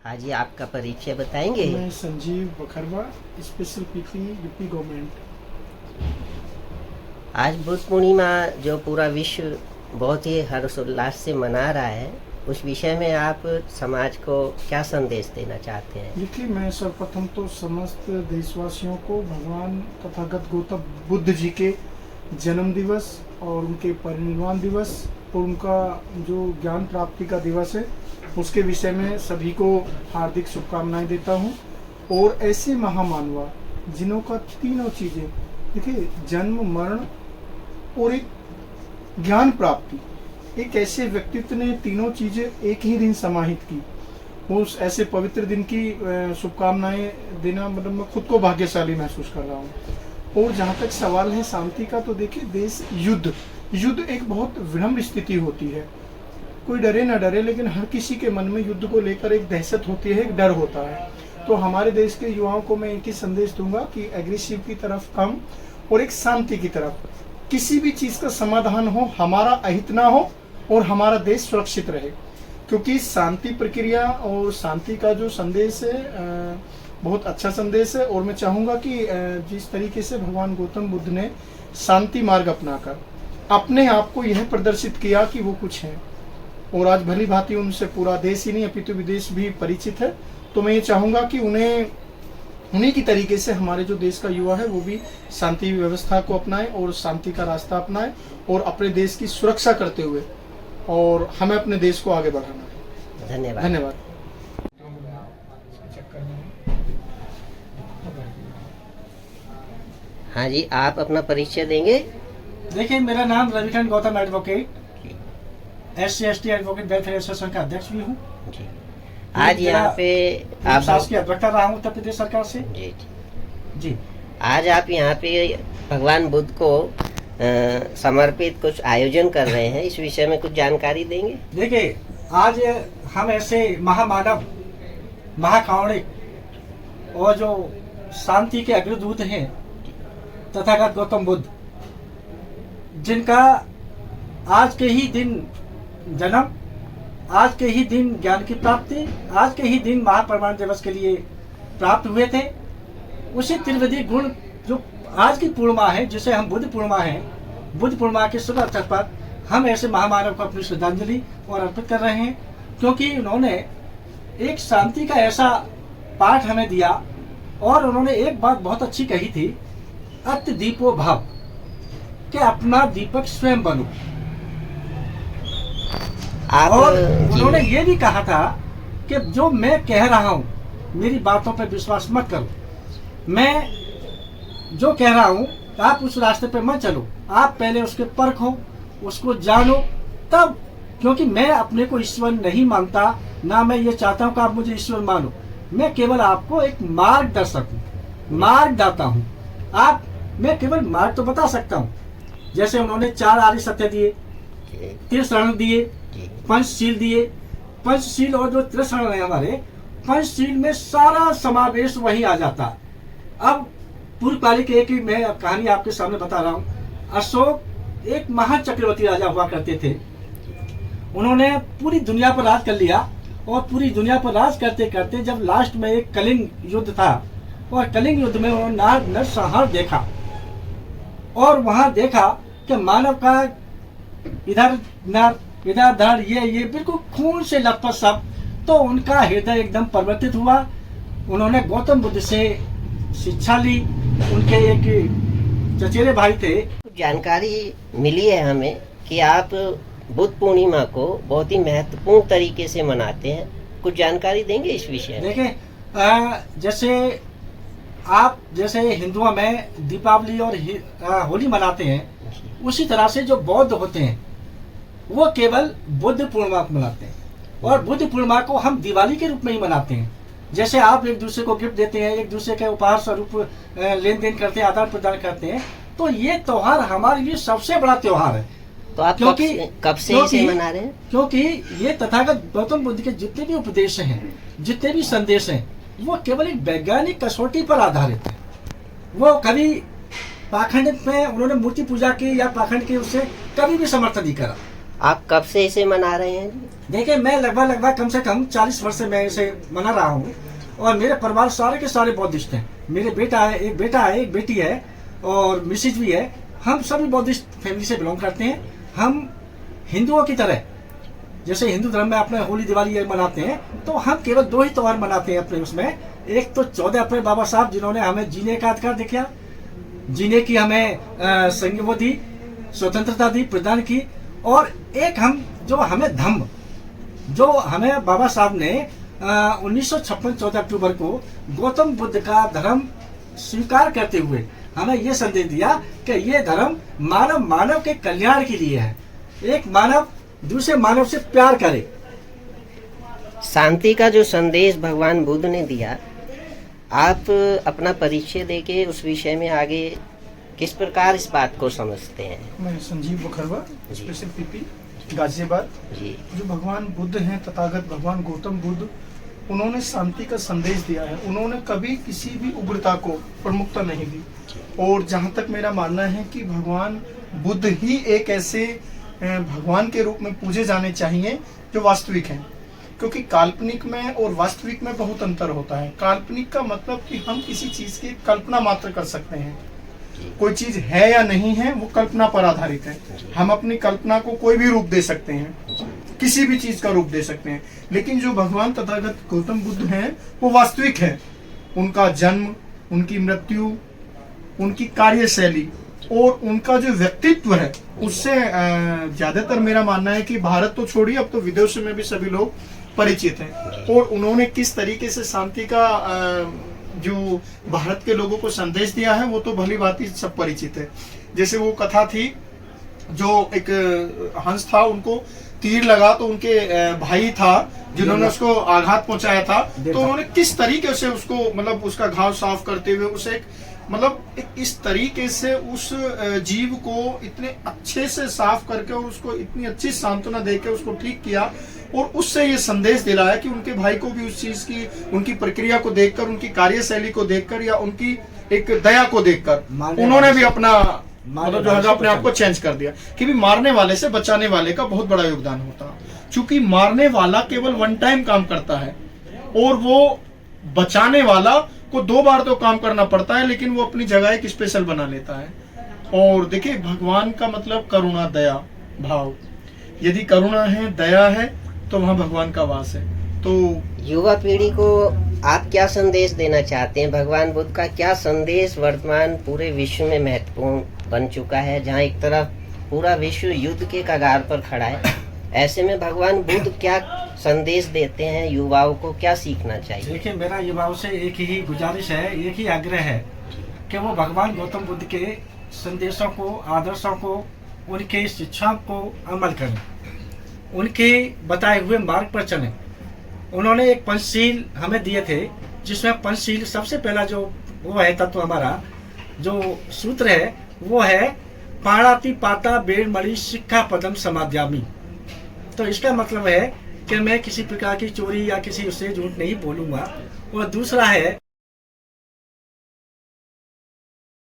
हाँ जी, आपका परिचय बताएंगे? मैं Sanjeev Bakharwa, special PP UP government. आज बुद्ध पूर्णिमा जो पूरा विश्व बहुत ही हर्षोल्लास से मना रहा है, उस विषय में आप समाज को क्या संदेश देना चाहते हैं? देखिए, मैं सर्वप्रथम तो समस्त देशवासियों को भगवान तथागत गौतम बुद्ध जी के जन्म दिवस और उनके परिनिर्वाण दिवस और उनका जो ज्ञान प्राप्ति का दिवस है उसके विषय में सभी को हार्दिक शुभकामनाएं देता हूं। और ऐसे महामानवा जिन्हों का तीनों चीजें, देखिए, जन्म, मरण और एक ज्ञान प्राप्ति, एक ऐसे व्यक्तित्व ने तीनों चीजें एक ही दिन समाहित की। उस ऐसे पवित्र दिन की शुभकामनाएं देना, मतलब मैं खुद को भाग्यशाली महसूस कर रहा हूँ। और जहाँ तक सवाल है शांति का, तो देखिए, देश युद्ध एक बहुत विनम्र स्थिति होती है। कोई डरे ना डरे, लेकिन हर किसी के मन में युद्ध को लेकर एक दहशत होती है, एक डर होता है। तो हमारे देश के युवाओं को मैं एक ही संदेश दूंगा कि एग्रेसिव की तरफ कम और एक शांति की तरफ, किसी भी चीज का समाधान हो, हमारा अहित ना हो और हमारा देश सुरक्षित रहे। क्योंकि शांति प्रक्रिया और शांति का जो संदेश है बहुत अच्छा संदेश है। और मैं चाहूंगा कि जिस तरीके से भगवान गौतम बुद्ध ने शांति मार्ग अपनाकर अपने आप को यह प्रदर्शित किया कि वो कुछ है, और आज भली भांति उनसे पूरा देश ही नहीं अपितु विदेश भी परिचित है, तो मैं ये चाहूंगा कि उन्हीं की तरीके से हमारे जो देश का युवा है वो भी शांति व्यवस्था को अपनाए और शांति का रास्ता अपनाए और अपने देश की सुरक्षा करते हुए, और हमें अपने देश को आगे बढ़ाना है। धन्यवाद। धन्यवाद। हाँ जी, आप अपना परिचय देंगे? देखिए, मेरा नाम Ravikant Gautam advocate, SC/ST advocate welfare association का अध्यक्ष भी हूँ। जी। आज यहाँ पे आप शासकीय अध्यक्ष रहा हूँ उत्तर प्रदेश सरकार से। जी जी। आज आप यहाँ पे भगवान बुद्ध को समर्पित कुछ आयोजन कर रहे हैं, इस विषय में कुछ जानकारी देंगे? देखिए, आज हम ऐसे महामानव, महाकारुणिक और जो शांति के अग्रदूत हैं तथागत गौतम बुद्ध, जिनका आज के ही दिन जन्म, आज के ही दिन ज्ञान की प्राप्ति, आज के ही दिन महापरिनिर्वाण दिवस के लिए प्राप्त हुए थे, उसी त्रिविधि गुण जो आज की पूर्णिमा है, जिसे हम बुद्ध पूर्णिमा है, बुद्ध पूर्णिमा के शुभ अवसर पर हम ऐसे महामानव को अपनी श्रद्धांजलि और अर्पित कर रहे हैं। क्योंकि उन्होंने एक शांति का ऐसा पाठ हमें दिया और उन्होंने एक बात बहुत अच्छी कही थी, अत्य दीपो भव, कि अपना दीपक स्वयं बनो। और उन्होंने ये भी कहा था कि जो मैं कह रहा हूँ मेरी बातों पर विश्वास मत करो, मैं जो कह रहा हूँ आप उस रास्ते पे मत चलो, आप पहले उसके परखो, उसको जानो तब। क्योंकि मैं अपने को ईश्वर नहीं मानता, ना मैं ये चाहता हूँ कि आप मुझे ईश्वर मानो, मैं केवल आपको एक मार्गदर्शक हूँ, मार्गदाता हूँ। मैं केवल मार्ग तो बता सकता हूँ। जैसे उन्होंने 4 आर्य सत्य दिए, त्रिशरण दिए, पंचशील दिए। पंचशील और जो त्रिशरण है हमारे, पंचशील में सारा समावेश वही आ जाता है। अब पूर्वकालिक एक ही मैं कहानी आपके सामने बता रहा हूँ। अशोक एक महान चक्रवर्ती राजा हुआ करते थे। उन्होंने पूरी दुनिया पर राज कर लिया और पूरी दुनिया पर राज करते करते जब लास्ट में एक कलिंग युद्ध था, और कलिंग युद्ध में उन्होंने नरसंहार देखा और वहां देखा कि मानव का इधर नर, इधर धड़, ये बिल्कुल खून से लथपथ सब। तो उनका हृदय एकदम परिवर्तित हुआ। उन्होंने गौतम बुद्ध से शिक्षा ली। उनके एक चचेरे भाई थे। जानकारी मिली है हमें कि आप बुद्ध पूर्णिमा को बहुत ही महत्वपूर्ण तरीके से मनाते हैं, कुछ जानकारी देंगे इस विषय में? देखिए, जैसे हिंदुओं में दीपावली और होली मनाते हैं, उसी तरह से जो बौद्ध होते हैं वो केवल बुद्ध पूर्णिमा को मनाते हैं, और बुद्ध पूर्णिमा को हम दिवाली के रूप में ही मनाते हैं। जैसे आप एक दूसरे को गिफ्ट देते हैं, एक दूसरे के उपहार स्वरूप लेन देन करते हैं, आदान प्रदान करते हैं, तो ये त्योहार हमारे लिए सबसे बड़ा त्योहार है। तो आप कब से इसे मना रहे हैं? क्योंकि ये तथागत गौतम बुद्ध के जितने भी उपदेश हैं, जितने भी संदेश हैं, वो केवल एक वैज्ञानिक कसौटी पर आधारित है। वो कभी पाखंड में उन्होंने मूर्ति पूजा की या पाखंड की उससे कभी भी समर्थन नहीं करा। आप कब से इसे मना रहे हैं? देखिए, मैं लगभग कम से कम 40 वर्ष से मैं इसे मना रहा हूँ और मेरे परिवार सारे के सारे बौद्धिस्ट हैं। मेरे बेटा है, एक बेटी है और मिसेज भी है। हम सभी बौद्धिस्ट फैमिली से बिलोंग करते हैं। हम हिंदुओं की तरह, जैसे हिंदू धर्म में अपने होली दिवाली ये मनाते हैं, तो हम केवल 2 ही त्योहार मनाते हैं अपने उसमें। एक तो 14 अप्रैल बाबा साहब जिन्होंने हमें जीने का अधिकार दिया, जीने की हमें संघ दी, स्वतंत्रता दी, प्रदान की। और एक हम जो हमें धम्म, जो हमें बाबा साहब ने 1956 14 अक्टूबर को गौतम बुद्ध का धर्म स्वीकार करते हुए हमें ये संदेश दिया कि ये धर्म मानव के कल्याण के लिए है। एक मानव दूसरे मानव से प्यार करे। शांति का जो संदेश भगवान बुद्ध ने दिया, आप अपना परिचय देके उस विषय में आगे किस प्रकार इस बात को समझते हैं? मैं संजीव बखरवा, स्पेशल पीपी, गाजियाबाद जी। जो भगवान बुद्ध हैं, तथागत भगवान गौतम बुद्ध, उन्होंने शांति का संदेश दिया है। उन्होंने कभी किसी भी उग्रता को प्रमुखता नहीं दी। और जहाँ तक मेरा मानना है कि भगवान बुद्ध ही एक ऐसे भगवान के रूप में पूजे जाने चाहिए जो वास्तविक हैं, क्योंकि काल्पनिक में और वास्तविक में बहुत अंतर होता है। काल्पनिक का मतलब कि हम किसी चीज की कल्पना मात्र कर सकते हैं। कोई चीज है या नहीं है वो कल्पना पर आधारित है। हम अपनी कल्पना को कोई भी रूप दे सकते हैं, किसी भी चीज का रूप दे सकते हैं। लेकिन जो भगवान तथागत गौतम बुद्ध हैं वो वास्तविक है। उनका जन्म, उनकी मृत्यु, उनकी कार्यशैली और उनका जो व्यक्तित्व है, उससे ज्यादातर मेरा मानना है कि भारत तो छोड़िए, अब तो विदेशों में भी सभी लोग परिचित हैं। और उन्होंने किस तरीके से शांति का जो भारत के लोगों को संदेश दिया है वो तो भली भांति सब परिचित है। जैसे वो कथा थी, जो एक हंस था, उनको तीर लगा तो उनके भाई था जिन्होंने उसको आघात पहुंचाया था, तो उन्होंने किस तरीके से उसको, मतलब उसका घाव साफ करते हुए उसे एक इस तरीके से उस जीव को इतने अच्छे से साफ करके और उसको इतनी अच्छी सांत्वना देकर उसको ठीक किया। और उससे ये संदेश दिलाया कि उनके भाई को भी उस चीज की, उनकी प्रक्रिया को देखकर, उनकी कार्यशैली को देखकर या उनकी एक दया को देखकर उन्होंने भी अपना मतलब जो है अपने आप को चेंज कर दिया कि भी मारने वाले से बचाने वाले का बहुत बड़ा योगदान होता है। क्योंकि मारने वाला केवल 1 टाइम काम करता है और वो बचाने वाला को 2 बार तो काम करना पड़ता है, लेकिन वो अपनी जगह एक स्पेशल बना लेता है। और देखिए, भगवान का मतलब करुणा, दया भाव। यदि करुणा है, दया है, तो वहाँ भगवान का वास है। तो युवा पीढ़ी को आप क्या संदेश देना चाहते हैं? भगवान बुद्ध का क्या संदेश वर्तमान पूरे विश्व में महत्वपूर्ण बन चुका है, जहाँ एक तरफ पूरा विश्व युद्ध के कगार पर खड़ा है, ऐसे में भगवान बुद्ध क्या संदेश देते हैं? युवाओं को क्या सीखना चाहिए? देखिए, मेरा युवाओं से एक ही गुजारिश है, एक ही आग्रह है कि वो भगवान गौतम बुद्ध के संदेशों को, आदर्शों को, उनके शिक्षाओं को अमल करें, उनके बताए हुए मार्ग पर चलें। उन्होंने एक पंचशील हमें दिए थे, जिसमें पंचशील सबसे पहला जो वो है तत्व, हमारा जो सूत्र है वो है पाणाति पाता बेड़मणि शिक्षा पदम समाध्यामी। तो इसका मतलब है कि मैं किसी प्रकार की चोरी या किसी उससे झूठ नहीं बोलूंगा। और दूसरा है